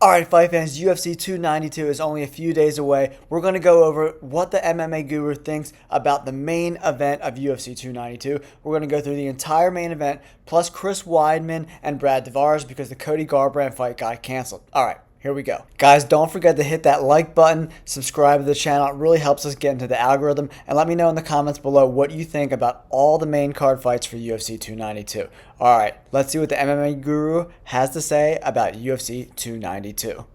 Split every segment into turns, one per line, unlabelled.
Alright, fight fans, UFC 292 is only a few days away. We're going to go over what the MMA Guru thinks about the main event of UFC 292. We're going to go through the entire main event, plus Chris Weidman and Brad Tavares because the Cody Garbrandt fight got canceled. Alright, here we go. Guys, don't forget to hit that like button, subscribe to the channel. It really helps us get into the algorithm. And let me know in the comments below what you think about all the main card fights for UFC 292. Alright, let's see what the MMA Guru has to say about UFC 292.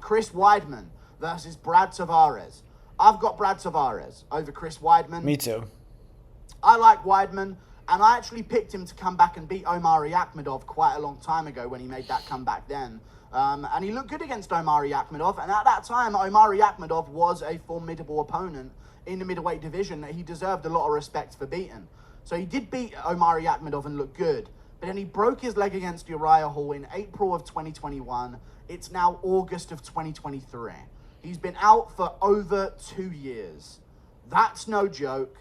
Chris Weidman versus Brad Tavares. I've got Brad Tavares over Chris Weidman.
Me too.
I like Weidman, and I actually picked him to come back and beat Omari Akhmedov quite a long time ago when he made that comeback then. And he looked good against Omari Akhmedov, and at that time, Omari Akhmedov was a formidable opponent in the middleweight division that he deserved a lot of respect for beating. So he did beat Omari Akhmedov and look good, but then he broke his leg against Uriah Hall in April of 2021. It's now August of 2023. He's been out for over 2 years. That's no joke,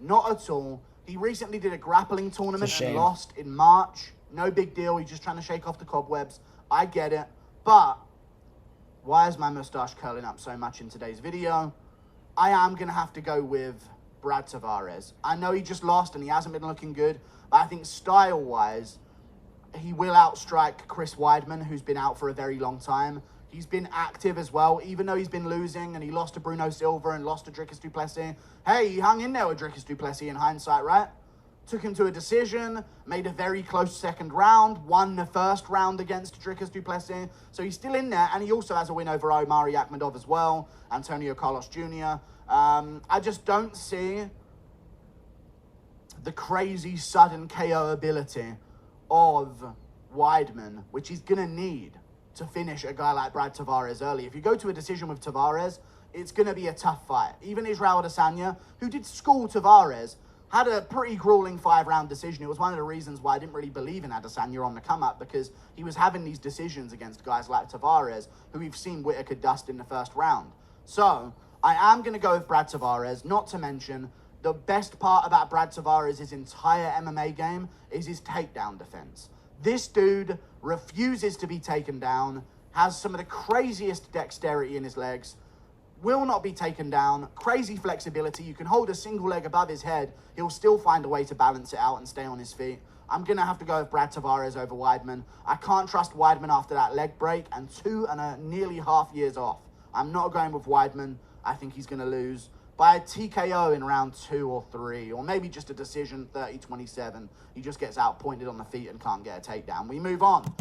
not at all. He recently did a grappling tournament and lost in March. No big deal, he's just trying to shake off the cobwebs. I get it, but why is my mustache curling up so much in today's video? I am going to have to go with Brad Tavares. I know he just lost and he hasn't been looking good, but I think style-wise, he will outstrike Chris Weidman, who's been out for a very long time. He's been active as well, even though he's been losing and he lost to Bruno Silva and lost to Dricus du Plessis. Hey, he hung in there with Dricus du Plessis in hindsight, right? Took him to a decision, made a very close second round, won the first round against Dricus du Plessis. So he's still in there, and he also has a win over Omari Akhmedov as well, Antonio Carlos Jr. I just don't see the crazy sudden KO ability of Weidman, which he's going to need to finish a guy like Brad Tavares early. If you go to a decision with Tavares, it's going to be a tough fight. Even Israel Adesanya, who did school Tavares, had a pretty grueling 5-round decision. It was one of the reasons why I didn't really believe in Adesanya on the come-up, because he was having these decisions against guys like Tavares, who we've seen Whittaker dust in the first round. So, I am going to go with Brad Tavares, not to mention the best part about Brad Tavares' entire MMA game is his takedown defense. This dude refuses to be taken down, has some of the craziest dexterity in his legs, will not be taken down, crazy flexibility. You can hold a single leg above his head. He'll still find a way to balance it out and stay on his feet. I'm going to have to go with Brad Tavares over Weidman. I can't trust Weidman after that leg break and nearly half years off. I'm not going with Weidman. I think he's going to lose by a TKO in round 2 or 3, or maybe just a decision 30-27. He just gets outpointed on the feet and can't get a takedown. We move on.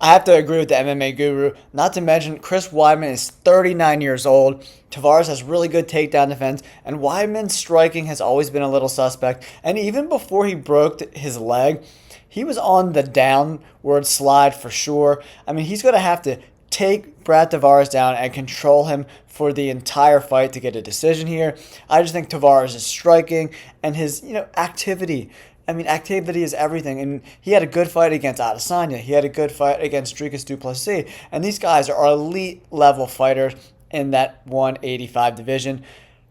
I have to agree with the MMA Guru. Not to mention, Chris Weidman is 39 years old. Tavares has really good takedown defense, and Weidman's striking has always been a little suspect. And even before he broke his leg, he was on the downward slide for sure. I mean, he's going to have to take Brad Tavares down and control him for the entire fight to get a decision here. I just think Tavares is striking and his, activity. I mean, activity is everything, and he had a good fight against Adesanya. He had a good fight against Dricus du Plessis, and these guys are elite-level fighters in that 185 division.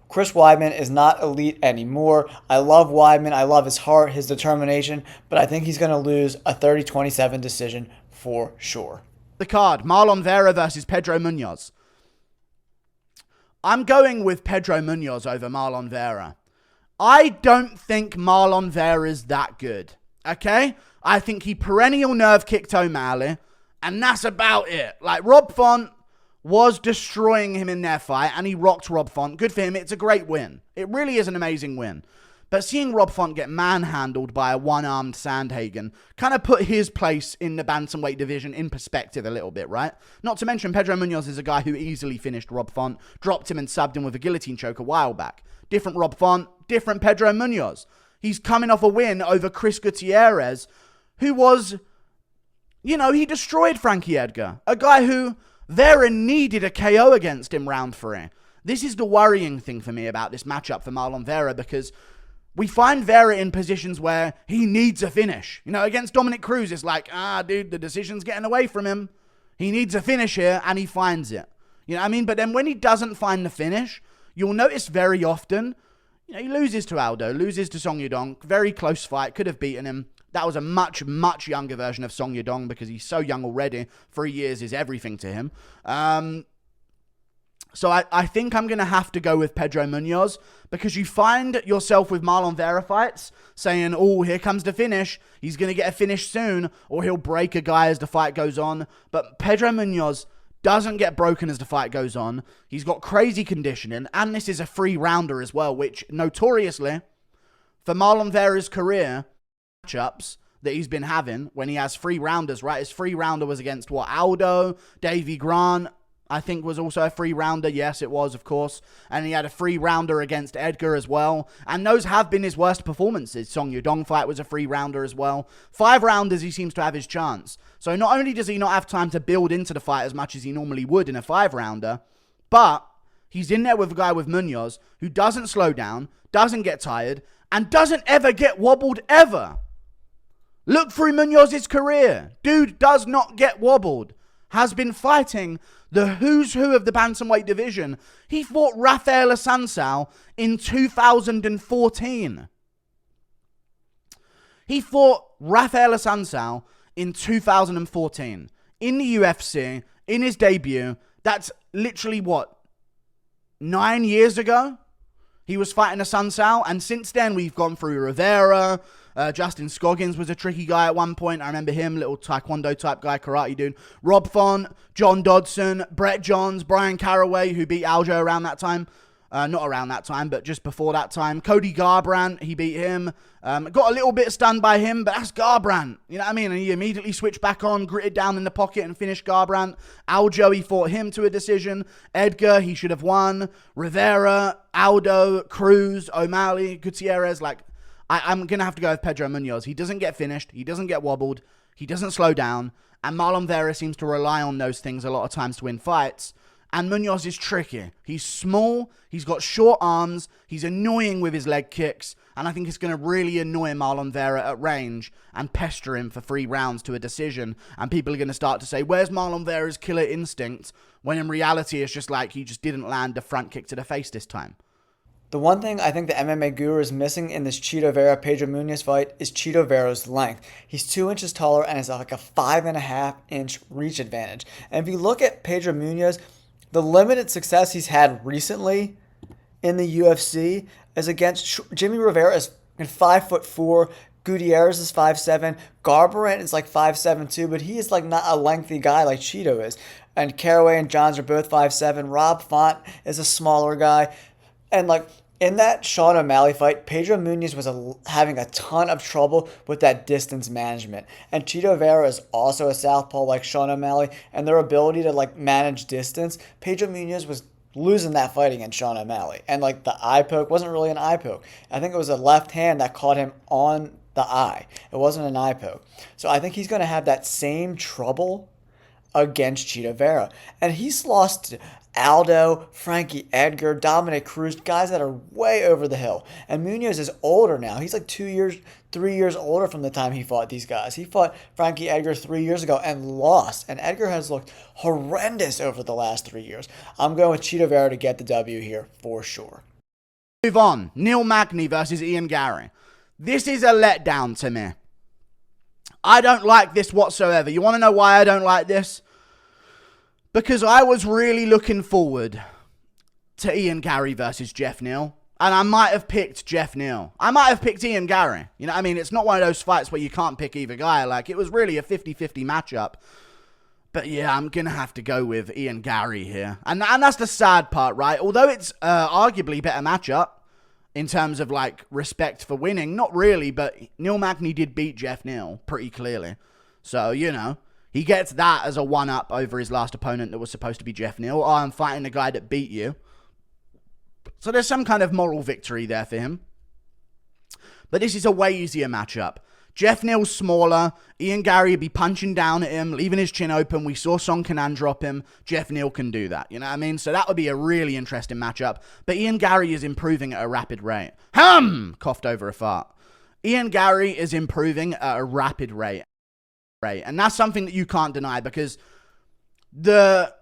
Chris Weidman is not elite anymore. I love Weidman. I love his heart, his determination, but I think he's going to lose a 30-27 decision for sure.
The card, Marlon Vera versus Pedro Munoz. I'm going with Pedro Munoz over Marlon Vera. I don't think Marlon Vera is that good, okay? I think he perennial nerve kicked O'Malley, and that's about it. Like, Rob Font was destroying him in their fight, and he rocked Rob Font. Good for him. It's a great win. It really is an amazing win. But seeing Rob Font get manhandled by a one-armed Sandhagen kind of put his place in the bantamweight division in perspective a little bit, right? Not to mention, Pedro Munoz is a guy who easily finished Rob Font, dropped him and subbed him with a guillotine choke a while back. Different Rob Font, different Pedro Munoz. He's coming off a win over Chris Gutierrez, who was, he destroyed Frankie Edgar, a guy who Vera needed a KO against him round 3. This is the worrying thing for me about this matchup for Marlon Vera, because we find Vera in positions where he needs a finish. Against Dominic Cruz, it's like, dude, the decision's getting away from him. He needs a finish here, and he finds it. You know what I mean? But then when he doesn't find the finish, you'll notice very often, he loses to Aldo, loses to Song Yudong. Very close fight, could have beaten him. That was a much, much younger version of Song Yadong because he's so young already. 3 years is everything to him. So I think I'm going to have to go with Pedro Munoz because you find yourself with Marlon Vera fights saying, oh, here comes the finish. He's going to get a finish soon, or he'll break a guy as the fight goes on. But Pedro Munoz doesn't get broken as the fight goes on. He's got crazy conditioning, and this is a 3-rounder as well, which notoriously, for Marlon Vera's career, matchups that he's been having when he has 3-rounders, right? His 3-rounder was against, Aldo, Davy Grant, I think was also a 3-rounder. Yes, it was, of course. And he had a 3-rounder against Edgar as well. And those have been his worst performances. Song Yadong fight was a 3-rounder as well. 5-rounders, he seems to have his chance. So not only does he not have time to build into the fight as much as he normally would in a 5-rounder, but he's in there with a guy with Munoz who doesn't slow down, doesn't get tired, and doesn't ever get wobbled ever. Look through Munoz's career. Dude does not get wobbled. Has been fighting the who's who of the bantamweight division. He fought Rafael Assunção in 2014. He fought Rafael Assunção in 2014 in the UFC, in his debut. That's literally 9 years ago? He was fighting Assunção, and since then we've gone through Rivera. Justin Scoggins was a tricky guy at one point. I remember him, little taekwondo type guy, karate dude. Rob Font, John Dodson, Brett Johns, Brian Caraway, who beat Aljo around that time. Not around that time, but just before that time. Cody Garbrandt, he beat him. Got a little bit stunned by him, but that's Garbrandt. You know what I mean? And he immediately switched back on, gritted down in the pocket and finished Garbrandt. Aljo, he fought him to a decision. Edgar, he should have won. Rivera, Aldo, Cruz, O'Malley, Gutierrez, I'm going to have to go with Pedro Munoz. He doesn't get finished. He doesn't get wobbled. He doesn't slow down. And Marlon Vera seems to rely on those things a lot of times to win fights. And Munoz is tricky. He's small. He's got short arms. He's annoying with his leg kicks. And I think it's going to really annoy Marlon Vera at range and pester him for 3 rounds to a decision. And people are going to start to say, where's Marlon Vera's killer instinct? When in reality, it's just like he just didn't land the front kick to the face this time.
The one thing I think the MMA guru is missing in this Chito Vera-Pedro Munoz fight is Chito Vera's length. He's 2 inches taller and has like a 5.5-inch reach advantage. And if you look at Pedro Munoz, the limited success he's had recently in the UFC is against Jimmy Rivera is 5'4", Gutierrez is 5'7", Garbrandt is like 5'7" too, but he is like not a lengthy guy like Chito is. And Caraway and Johns are both 5'7". Rob Font is a smaller guy. And in that Sean O'Malley fight, Pedro Munoz was having a ton of trouble with that distance management. And Chito Vera is also a southpaw like Sean O'Malley, and their ability to manage distance. Pedro Munoz was losing that fight against Sean O'Malley. And the eye poke wasn't really an eye poke. I think it was a left hand that caught him on the eye. It wasn't an eye poke. So I think he's going to have that same trouble against Chito Vera. And he's lost to Aldo, Frankie Edgar, Dominic Cruz, guys that are way over the hill. And Munoz is older now. He's 3 years older from the time he fought these guys. He fought Frankie Edgar 3 years ago and lost. And Edgar has looked horrendous over the last 3 years. I'm going with Chito Vera to get the W here for sure.
Move on. Neil Magny versus Ian Gary. This is a letdown to me. I don't like this whatsoever. You want to know why I don't like this? Because I was really looking forward to Ian Gary versus Jeff Neal. And I might have picked Jeff Neal. I might have picked Ian Gary. You know what I mean? It's not one of those fights where you can't pick either guy. It was really a 50-50 matchup. But yeah, I'm going to have to go with Ian Gary here. And that's the sad part, right? Although it's arguably better matchup in terms of respect for winning. Not really, but Neil Magny did beat Jeff Neal pretty clearly. So, he gets that as a one-up over his last opponent that was supposed to be Jeff Neal. Oh, I'm fighting the guy that beat you. So there's some kind of moral victory there for him. But this is a way easier matchup. Jeff Neal's smaller. Ian Gary would be punching down at him, leaving his chin open. We saw Song Kanan drop him. Jeff Neal can do that. You know what I mean? So that would be a really interesting matchup. But Ian Gary is improving at a rapid rate. Coughed over a fart. Ian Gary is improving at a rapid rate. And that's something that you can't deny because the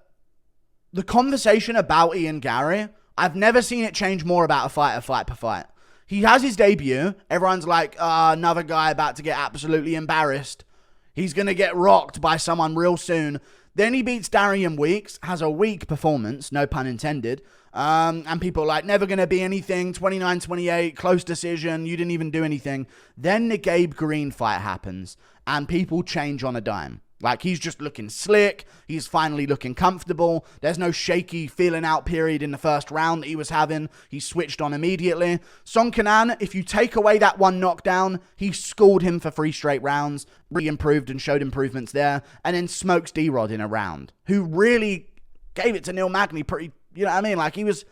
conversation about Ian Gary, I've never seen it change more about a fighter fight per fight. He has his debut. Everyone's like, another guy about to get absolutely embarrassed. He's going to get rocked by someone real soon. Then he beats Darian Weeks, has a weak performance, no pun intended. And people are like, never going to be anything, 29-28, close decision, you didn't even do anything. Then the Gabe Green fight happens, and people change on a dime. Like, he's just looking slick. He's finally looking comfortable. There's no shaky feeling out period in the first round that he was having. He switched on immediately. Song Kenan, if you take away that one knockdown, he schooled him for 3 straight rounds, really improved and showed improvements there, and then smokes D-Rod in a round, who really gave it to Neil Magny pretty, you know what I mean? Like, he was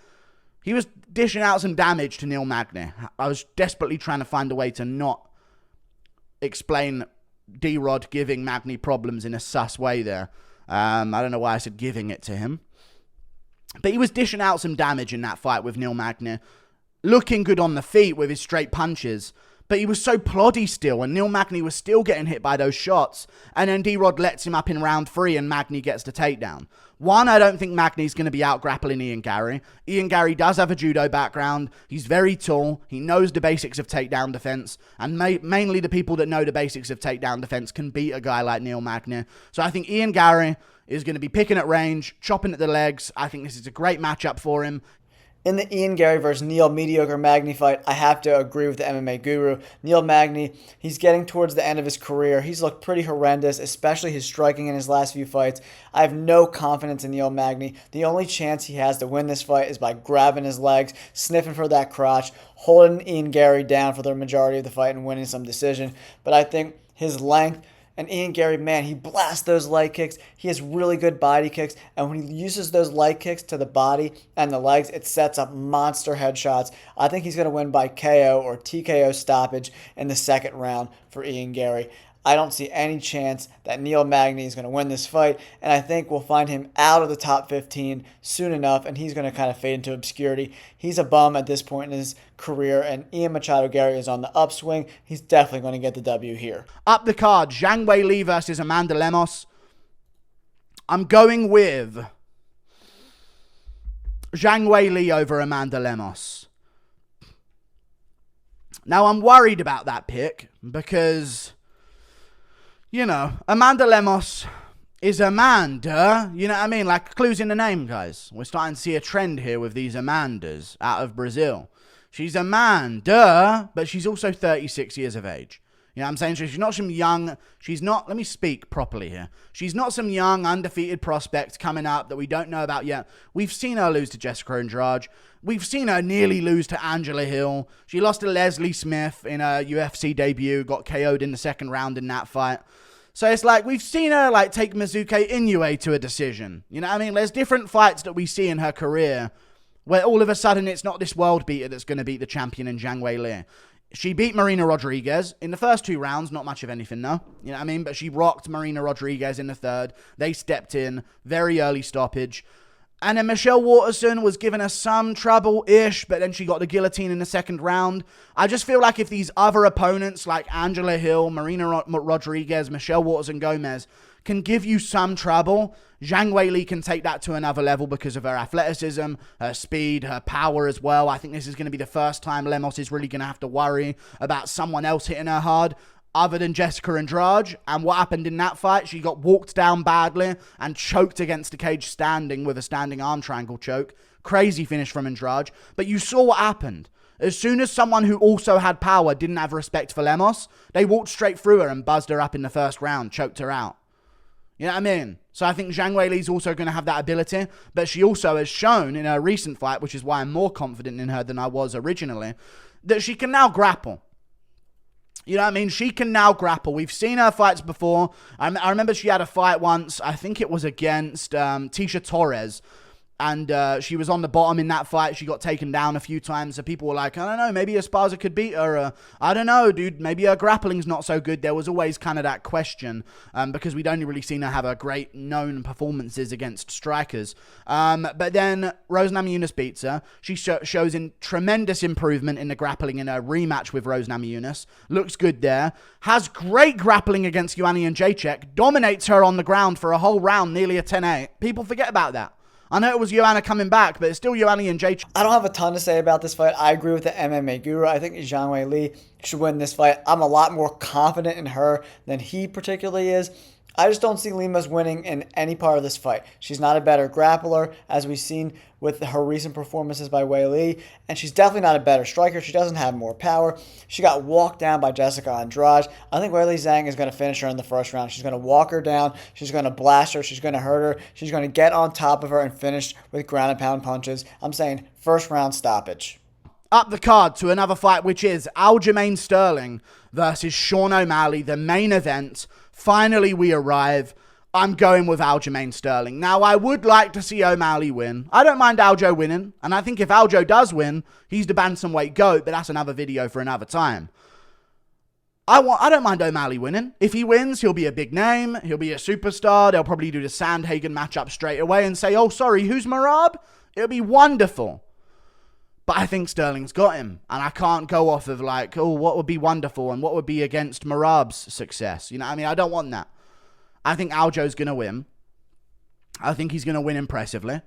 dishing out some damage to Neil Magny. I was desperately trying to find a way to not explain D-Rod giving Magny problems in a sus way there. I don't know why I said giving it to him. But he was dishing out some damage in that fight with Neil Magny. Looking good on the feet with his straight punches. But he was so ploddy still, and Neil Magny was still getting hit by those shots. And then D-Rod lets him up in round 3, and Magny gets the takedown. One, I don't think Magny's going to be out grappling Ian Gary. Ian Gary does have a judo background. He's very tall. He knows the basics of takedown defense. And mainly the people that know the basics of takedown defense can beat a guy like Neil Magny. So I think Ian Gary is going to be picking at range, chopping at the legs. I think this is a great matchup for him.
In the Ian Gary versus Neil Mediocre Magny fight, I have to agree with the MMA guru. Neil Magny, he's getting towards the end of his career. He's looked pretty horrendous, especially his striking in his last few fights. I have no confidence in Neil Magny. The only chance he has to win this fight is by grabbing his legs, sniffing for that crotch, holding Ian Gary down for the majority of the fight and winning some decision. But I think his length, and Ian Gary, man, he blasts those light kicks. He has really good body kicks. And when he uses those light kicks to the body and the legs, it sets up monster headshots. I think he's going to win by KO or TKO stoppage in the second round for Ian Gary. I don't see any chance that Neil Magny is going to win this fight, and I think we'll find him out of the top 15 soon enough, and he's going to kind of fade into obscurity. He's a bum at this point in his career, and Ian Machado Gary is on the upswing. He's definitely going to get the W here.
Up the card, Zhang Weili versus Amanda Lemos. I'm going with Zhang Weili over Amanda Lemos. Now, I'm worried about that pick because, you know, Amanda Lemos is Amanda. You know what I mean? Like, clues in the name, guys. We're starting to see a trend here with these Amandas out of Brazil. She's Amanda, but she's also 36 years of age. You know what I'm saying? So she's not some young, let me speak properly here. She's not some young, undefeated prospect coming up that we don't know about yet. We've seen her lose to Jessica Andrade. We've seen her nearly lose to Angela Hill. She lost to Leslie Smith in her UFC debut, got KO'd in the second round in that fight. So it's like, we've seen her like take Mizuke Inoue to a decision. You know what I mean? There's different fights that we see in her career where all of a sudden it's not this world beater that's going to beat the champion in Zhang Weili. She beat Marina Rodriguez in the first 2 rounds, not much of anything, no. You know what I mean? But she rocked Marina Rodriguez in the third. They stepped in, very early stoppage. And then Michelle Waterson was giving her some trouble-ish, but then she got the guillotine in the second round. I just feel like if these other opponents like Angela Hill, Marina Rodriguez, Michelle Waterson Gomez can give you some trouble, Zhang Weili can take that to another level because of her athleticism, her speed, her power as well. I think this is going to be the first time Lemos is really going to have to worry about someone else hitting her hard other than Jessica Andrade. And what happened in that fight, she got walked down badly and choked against the cage standing with a standing arm triangle choke. Crazy finish from Andrade. But you saw what happened. As soon as someone who also had power didn't have respect for Lemos, they walked straight through her and buzzed her up in the first round, choked her out. You know what I mean? So I think Zhang Weili's also going to have that ability, but she also has shown in her recent fight, which is why I'm more confident in her than I was originally, that she can now grapple. You know what I mean? She can now grapple. We've seen her fights before. I remember she had a fight once. I think it was against Tisha Torres. And she was on the bottom in that fight. She got taken down a few times. So people were like, I don't know, maybe Esparza could beat her. I don't know, dude. Maybe her grappling's not so good. There was always kind of that question because we'd only really seen her have a great known performances against strikers. But then Rose Namajunas beats her. She shows in tremendous improvement in the grappling in her rematch with Rose Namajunas. Looks good there. Has great grappling against Joanna Jędrzejczyk. Dominates her on the ground for a whole round, nearly a 10-8. People forget about that. I know it was Joanna coming back, but it's still Joanna and Jay.
I don't have a ton to say about this fight. I agree with the MMA guru. I think Zhang Weili should win this fight. I'm a lot more confident in her than he particularly is. I just don't see Lima's winning in any part of this fight. She's not a better grappler, as we've seen with her recent performances by Weili, and she's definitely not a better striker. She doesn't have more power. She got walked down by Jessica Andrade. I think Weili Zhang is going to finish her in the first round. She's going to walk her down. She's going to blast her. She's going to hurt her. She's going to get on top of her and finish with ground and pound punches. I'm saying first round stoppage.
Up the card to another fight, which is Aljamain Sterling versus Sean O'Malley, the main event. Finally, we arrive. I'm going with Aljamain Sterling. Now, I would like to see O'Malley win. I don't mind Aljo winning, and I think if Aljo does win, he's the bantamweight GOAT, but that's another video for another time. I don't mind O'Malley winning. If he wins, he'll be a big name. He'll be a superstar. They'll probably do the Sandhagen matchup straight away and say, oh, sorry, who's Marab? It'll be wonderful. But I think Sterling's got him. And I can't go off of like, oh, what would be wonderful and what would be against Marab's success. You know what I mean? I don't want that. I think Aljo's going to win. I think he's going to win impressively. And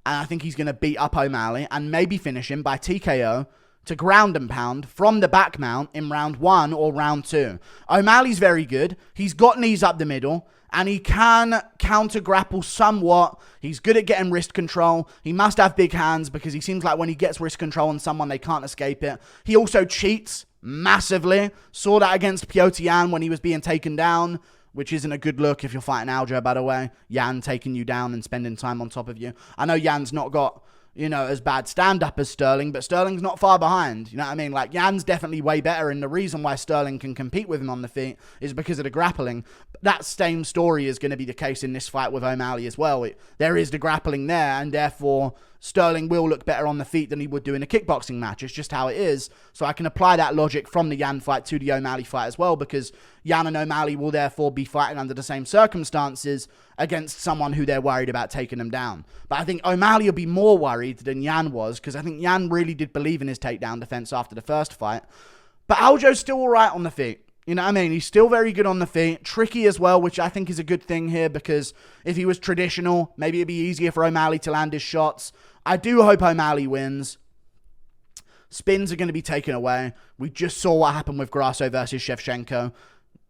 I think he's going to beat up O'Malley and maybe finish him by TKO to ground and pound from the back mount in round 1 or round 2. O'Malley's very good. He's got knees up the middle. And he can counter-grapple somewhat. He's good at getting wrist control. He must have big hands because he seems like when he gets wrist control on someone, they can't escape it. He also cheats massively. Saw that against Piotr Jan when he was being taken down, which isn't a good look if you're fighting Aljo, by the way. Jan taking you down and spending time on top of you. I know Jan's not got, you know, as bad stand-up as Sterling, but Sterling's not far behind. You know what I mean? Like, Jan's definitely way better, and the reason why Sterling can compete with him on the feet is because of the grappling. That same story is going to be the case in this fight with O'Malley as well. There is the grappling there, and therefore Sterling will look better on the feet than he would do in a kickboxing match. It's just how it is. So I can apply that logic from the Jan fight to the O'Malley fight as well, because Jan and O'Malley will therefore be fighting under the same circumstances against someone who they're worried about taking them down. But I think O'Malley will be more worried than Jan was, because I think Jan really did believe in his takedown defense after the first fight. But Aljo's still all right on the feet. You know what I mean? He's still very good on the feet. Tricky as well, which I think is a good thing here, because if he was traditional, maybe it'd be easier for O'Malley to land his shots. I do hope O'Malley wins. Spins are going to be taken away. We just saw what happened with Grasso versus Shevchenko.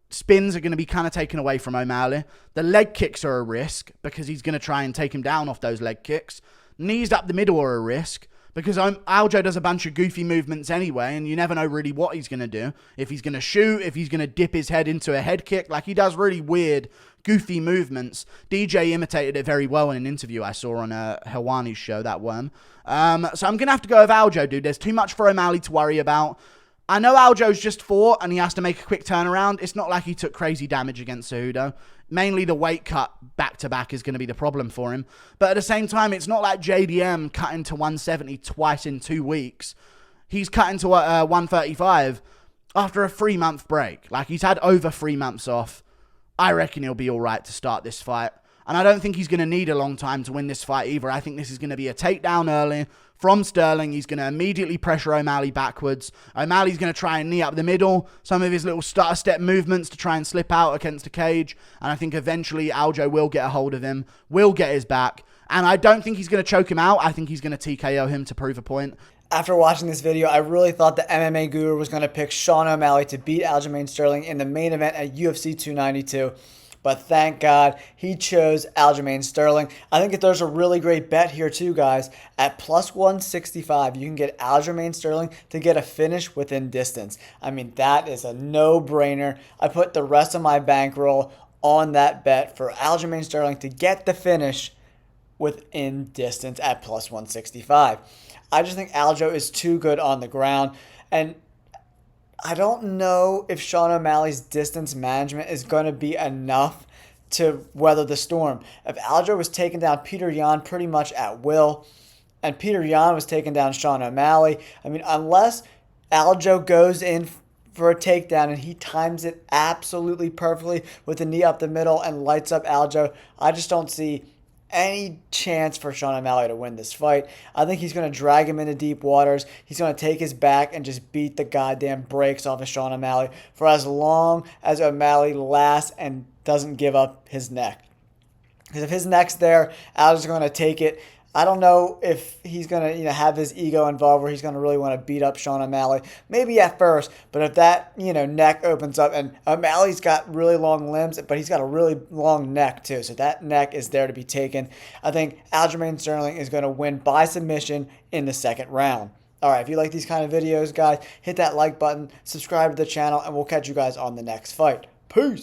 Spins are going to be kind of taken away from O'Malley. The leg kicks are a risk because he's going to try and take him down off those leg kicks. Knees up the middle are a risk because Aljo does a bunch of goofy movements anyway, and you never know really what he's going to do. If he's going to shoot, if he's going to dip his head into a head kick. Like, he does really weird, goofy movements. DJ imitated it very well in an interview I saw on Helwani's show, that worm. So I'm going to have to go with Aljo, dude. There's too much for O'Malley to worry about. I know Aljo's just fought and he has to make a quick turnaround. It's not like he took crazy damage against Cejudo. Mainly the weight cut back-to-back is going to be the problem for him. But at the same time, it's not like JDM cutting to 170 twice in 2 weeks. He's cutting to 135 after a 3-month break. Like, he's had over 3 months off. I reckon he'll be all right to start this fight. And I don't think he's going to need a long time to win this fight either. I think this is going to be a takedown early from Sterling. He's going to immediately pressure O'Malley backwards. O'Malley's going to try and knee up the middle. Some of his little stutter step movements to try and slip out against the cage. And I think eventually Aljo will get a hold of him, will get his back. And I don't think he's going to choke him out. I think he's going to TKO him to prove a point.
After watching this video, I really thought the MMA guru was going to pick Sean O'Malley to beat Aljamain Sterling in the main event at UFC 292. But thank God he chose Aljamain Sterling. I think that there's a really great bet here too, guys. At plus 165, you can get Aljamain Sterling to get a finish within distance. I mean, that is a no-brainer. I put the rest of my bankroll on that bet for Aljamain Sterling to get the finish within distance at plus 165. I just think Aljo is too good on the ground. And I don't know if Sean O'Malley's distance management is going to be enough to weather the storm. If Aljo was taking down Peter Yan pretty much at will, and Peter Yan was taking down Sean O'Malley, I mean, unless Aljo goes in for a takedown and he times it absolutely perfectly with the knee up the middle and lights up Aljo, I just don't see any chance for Sean O'Malley to win this fight. I think he's going to drag him into deep waters. He's going to take his back and just beat the goddamn brakes off of Sean O'Malley for as long as O'Malley lasts and doesn't give up his neck. Because if his neck's there, Aljo's going to take it. I don't know if he's going to, have his ego involved where he's going to really want to beat up Sean O'Malley. Maybe at first, but if that, neck opens up, and O'Malley's got really long limbs, but he's got a really long neck too. So that neck is there to be taken. I think Aljamain Sterling is going to win by submission in the second round. All right, if you like these kind of videos, guys, hit that like button, subscribe to the channel, and we'll catch you guys on the next fight. Peace.